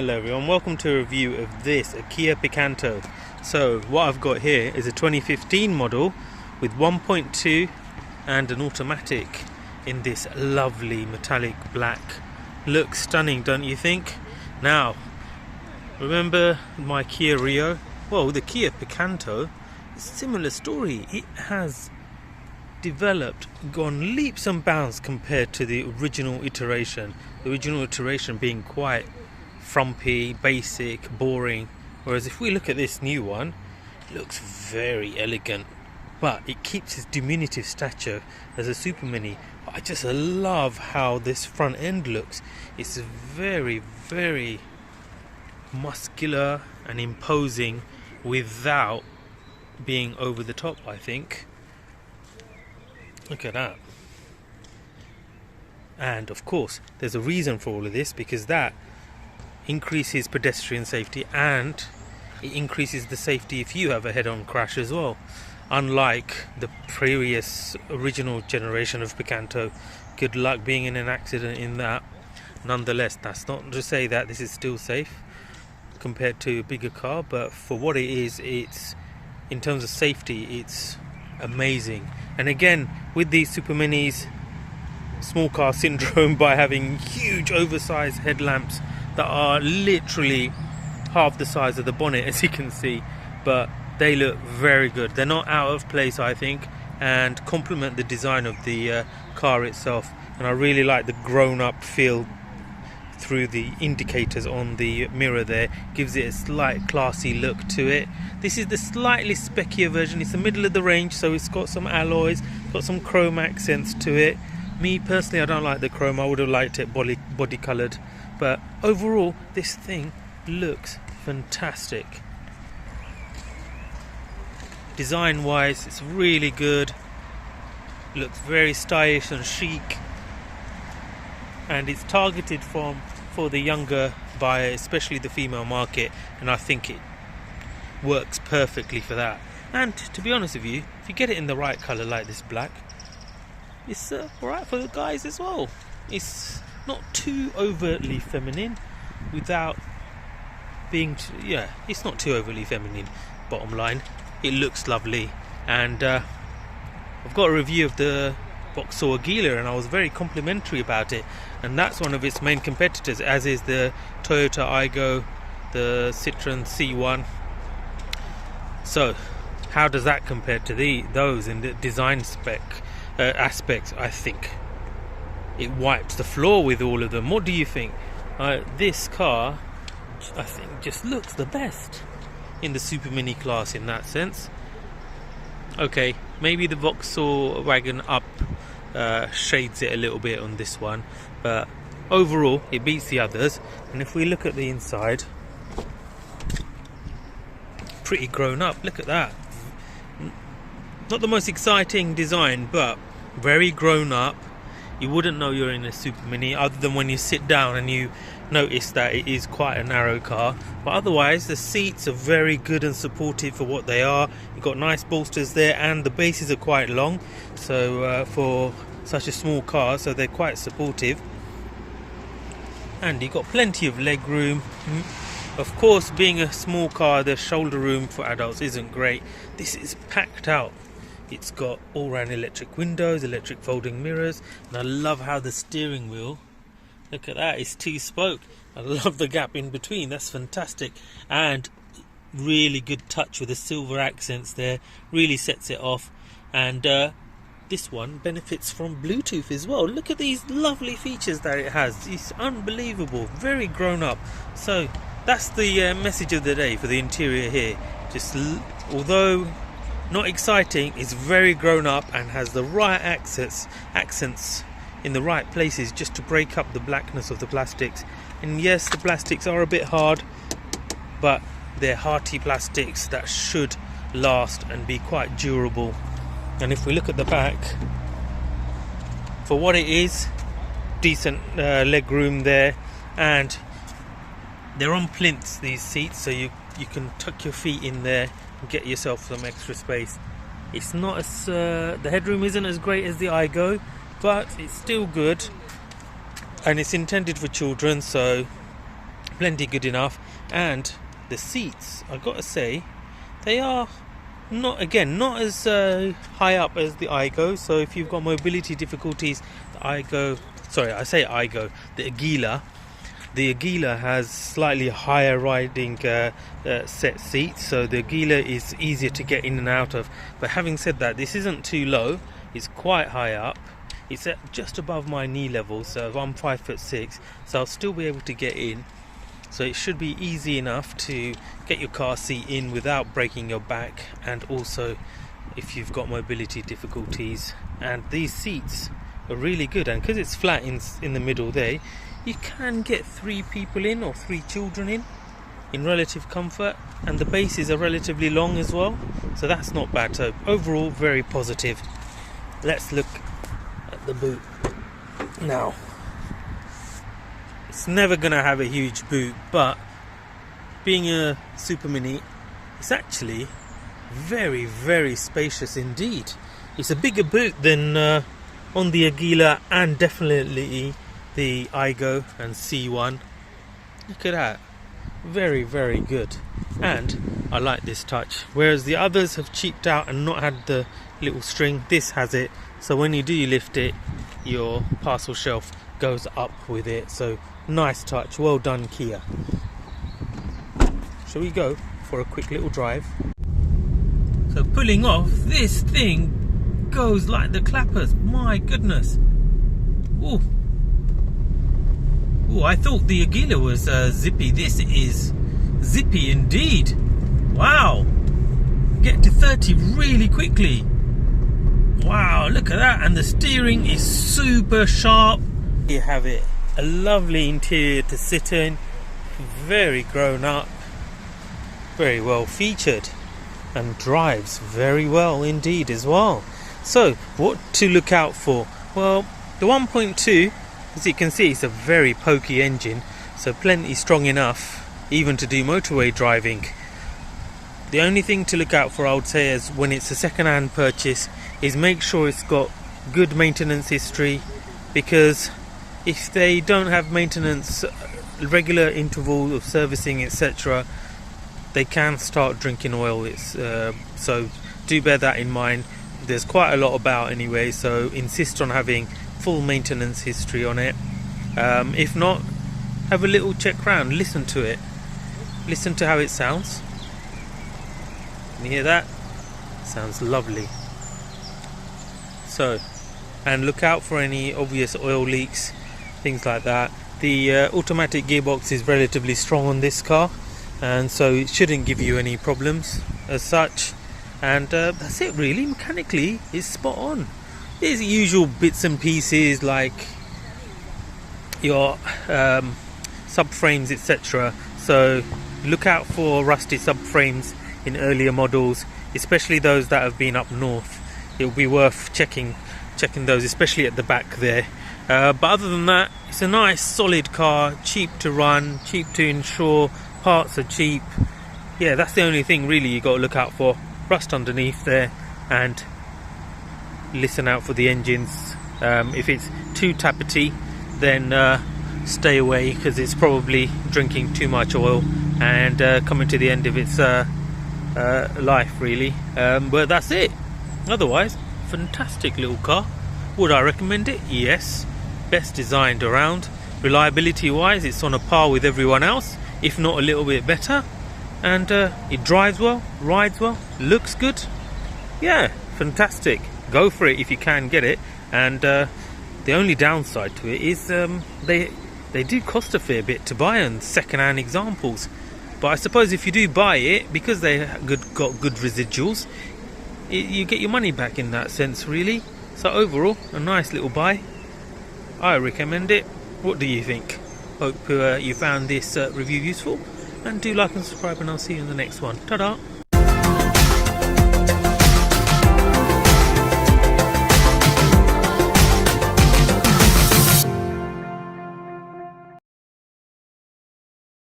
Hello everyone, welcome to a review of this, a Kia Picanto. So what I've got here is a 2015 model with 1.2 and an automatic in this lovely metallic black. Looks stunning, don't you think? Now, remember my Kia Rio? Well, the Kia Picanto is a similar story. It has developed, gone leaps and bounds compared to the original iteration. The original iteration being quite frumpy, basic, boring, whereas if we look at this new one, it looks very elegant, but it keeps its diminutive stature as a super mini. I just love how this front end looks. It's very, very muscular and imposing without being over the top, I think. Look at that. And of course there's a reason for all of this, because that increases pedestrian safety and it increases the safety if you have a head-on crash as well, unlike the previous original generation of Picanto. Good luck being in an accident in that. Nonetheless, that's not to say that this is still safe compared to a bigger car, but for what it is, it's, in terms of safety, it's amazing. And again, with these super minis, small car syndrome by having huge oversized headlamps that are literally half the size of the bonnet, as you can see, but they look very good. They're not out of place, I think, and complement the design of the car itself. And I really like the grown-up feel through the indicators on the mirror there. Gives it a slight classy look to it. This is the slightly speckier version. It's the middle of the range, so it's got some alloys, got some chrome accents to it. Me personally, I don't like the chrome. I would have liked it body coloured, but overall this thing looks fantastic. Design wise, it's really good. Looks very stylish and chic, and it's targeted for the younger buyer, especially the female market, and I think it works perfectly for that. And to be honest with you, if you get it in the right colour like this black, it's alright for the guys as well. It's not too overtly feminine without being it's not too overtly feminine. Bottom line, it looks lovely. And I've got a review of the Vauxhall Aguila and I was very complimentary about it, and that's one of its main competitors, as is the Toyota Aygo, the Citroen C1. So how does that compare to those in the design aspects? I think it wipes the floor with all of them. What do you think? This car, I think, just looks the best in the super mini class in that sense. Okay, maybe the Vauxhall Wagon Up shades it a little bit on this one, but overall it beats the others. And if we look at the inside, pretty grown up. Look at that. Not the most exciting design, but very grown up. You wouldn't know you're in a super mini other than when you sit down and you notice that it is quite a narrow car. But otherwise the seats are very good and supportive for what they are. You've got nice bolsters there, and the bases are quite long, so for such a small car, so they're quite supportive. And you've got plenty of leg room. Of course, being a small car, the shoulder room for adults isn't great. This is packed out. It's got all-round electric windows, electric folding mirrors, and I love how the steering wheel, look at that, it's two-spoke. I love the gap in between, that's fantastic. And really good touch with the silver accents there, really sets it off. And this one benefits from Bluetooth as well. Look at these lovely features that it has. It's unbelievable, very grown up. So that's the message of the day for the interior here. Just although not exciting, it's very grown up and has the right accents in the right places just to break up the blackness of the plastics. And yes, the plastics are a bit hard, but they're hearty plastics that should last and be quite durable. And if we look at the back, for what it is, decent leg room there, and they're on plinths, these seats, so you can tuck your feet in there and get yourself some extra space. It's not as the headroom isn't as great as the Aygo, but it's still good, and it's intended for children, so plenty good enough. And the seats, I gotta say, they are not as high up as the Igo. So if you've got mobility difficulties, the Aguila has slightly higher riding set seats, so the Aguila is easier to get in and out of. But having said that, this isn't too low, it's quite high up. It's at just above my knee level, so I'm 5'6", so I'll still be able to get in. So it should be easy enough to get your car seat in without breaking your back, and also if you've got mobility difficulties. And these seats are really good, and because it's flat in the middle there, you can get 3 people in, or 3 children in relative comfort, and the bases are relatively long as well, so that's not bad. So overall, very positive. Let's look at the boot now. It's never gonna have a huge boot, but being a Super Mini, it's actually very, very spacious indeed. It's a bigger boot than on the Aguila, and definitely the Igo and C1. Look at that, very, very good. And I like this touch, whereas the others have cheaped out and not had the little string. This has it, so when you do lift it, your parcel shelf goes up with it. So nice touch, well done Kia. Shall we go for a quick little drive? So pulling off, this thing goes like the clappers, my goodness. Ooh. Ooh, I thought the Aguila was zippy. This is zippy indeed. Wow. Get to 30 really quickly. Wow, look at that. And the steering is super sharp. You have it. A lovely interior to sit in. Very grown up. Very well featured. And drives very well indeed as well. So, what to look out for? Well, the 1.2, as you can see, it's a very pokey engine, so plenty strong enough even to do motorway driving. The only thing to look out for, I would say, is when it's a second-hand purchase, is make sure it's got good maintenance history, because if they don't have maintenance, regular interval of servicing, etc., they can start drinking oil. So do bear that in mind. There's quite a lot about anyway, so insist on having full maintenance history on it. If not, have a little check round, listen to it, listen to how it sounds. Can you hear that? Sounds lovely. So, and look out for any obvious oil leaks, things like that. The automatic gearbox is relatively strong on this car, and so it shouldn't give you any problems as such. And that's it really. Mechanically it's spot on. There's the usual bits and pieces like your subframes, etc. So look out for rusty subframes in earlier models, especially those that have been up north. It'll be worth checking those, especially at the back there. But other than that, it's a nice solid car, cheap to run, cheap to insure, parts are cheap. Yeah, that's the only thing really you got to look out for. Rust underneath there, and listen out for the engines. If it's too tappety, then stay away, because it's probably drinking too much oil and coming to the end of its life really. But that's it. Otherwise, fantastic little car. Would I recommend it? Yes. Best designed around. Reliability wise, it's on a par with everyone else, if not a little bit better. And it drives well, rides well, looks good. Yeah, fantastic. Go for it if you can get it. And the only downside to it is they do cost a fair bit to buy on second-hand examples. But I suppose if you do buy it, because they got good residuals, you get your money back in that sense really. So overall, a nice little buy. I recommend it. What do you think? Hope you found this review useful. And do like and subscribe, and I'll see you in the next one. Ta-da!